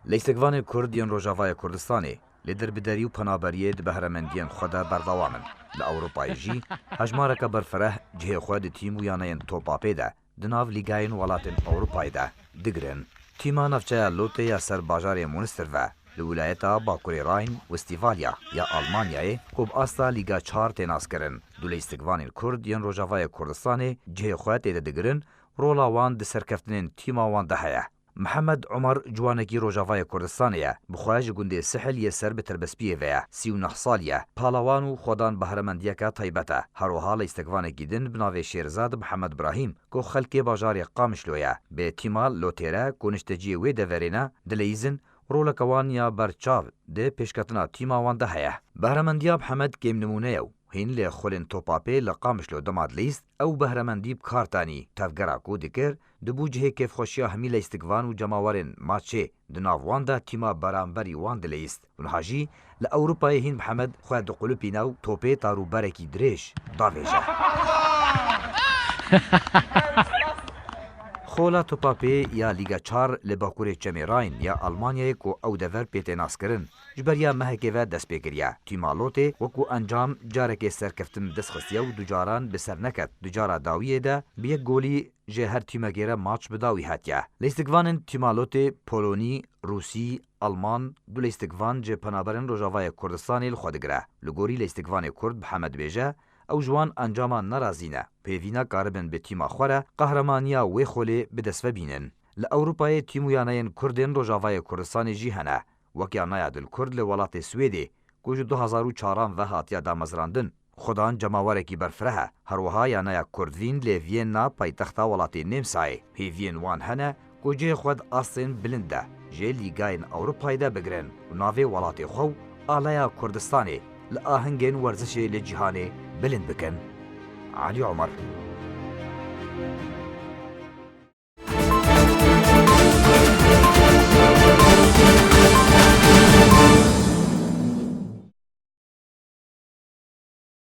لیستگوان کرد یان روجاوای کردستانی لیدر بدری و پنابریه ده بهرمندیان خدا بردوامن لأوروپای جی هجمارک برفره جه خود تیم و یانین توپاپی ده دناو لیگاین ولاتن اوروپای ده دگرن تیما نفچه لوته یا سر باجار مونستر و لولایتا باکوری راین و استیفالیا یا آلمانیای کوب آستا لیگا 4 تناس کرن دو لیستگوان کرد یان روجاوای کردستانی جه خود تیده دگرن رولا وان ده سرکفتنین تیما وان ده هیا محمد عمر جوانکی روجاوای کردستانیه بخواج گنده سحل یه سر به تربسپیه ویا 39 سالیه پالاوان و خودان بهرمندیه که طیبته هر حال استقوان گیدن بناوی شیرزاد محمد ابراهیم کو خلکی باجار قامشلویه به تیمال لوتیره کنشتجی وی دورینه دلیزن رولکوان یا برچاو ده پیشکتنا تیما وان ده هیه بهرمندیه محمد کم نمونه یو هین لی خولن توپاپی لقامشلو دماد لیست او بهرمندی بکارتانی تفگرا کو دکر دبو جهه کیف خوشیا همی لیستگوان و جماورن ماچه دناو وان ده تیما برانبری وان ده لیست ونهاجی لأوروپای هین محمد خواهد قلوبی نو توپی تارو برکی دریش داویجه خولا توپاپی یا لیگا 4 لباکور چمیراین یا آلمانیای کو او دور پیتی ناس کرن جبریا مهکه و دست پیگریه تیمالوته وکو انجام جارک سرکفتم دست خستیه و دوجاران بسر نکت دوجارا داویه ده بیه گولی جه هر تیمگیره ماچ بداوی هاتیه لیستگوانن تیمالوته پولونی روسی آلمان دو لیستگوان جه پنابرن روجاوای کردستانی لخودگره لگوری لیستگوان کرد محمد بیجه او جوان انجامان نرازینه پیوینا قاربن به تیما خوره قهرمانیا وی خوله به دسوه بینن لأوروپای تیمویانین کردین روجاوای کردستان جی هنه وکیانای دل کرد لولات سویدی کج 2004 و هاتیا دا مزراندن خودان جماوارکی برفره هروها یانای کردوین لیوینا پایتختا ولاتی نیمسای هیوین وان هنه کجه خود آسین بلنده جه لیگاین اوروپای دا بگرن و ناوی ولاتی خو آلایا کردستانی لآهنگین ورزش لجهانی بلند بکن. علي عمر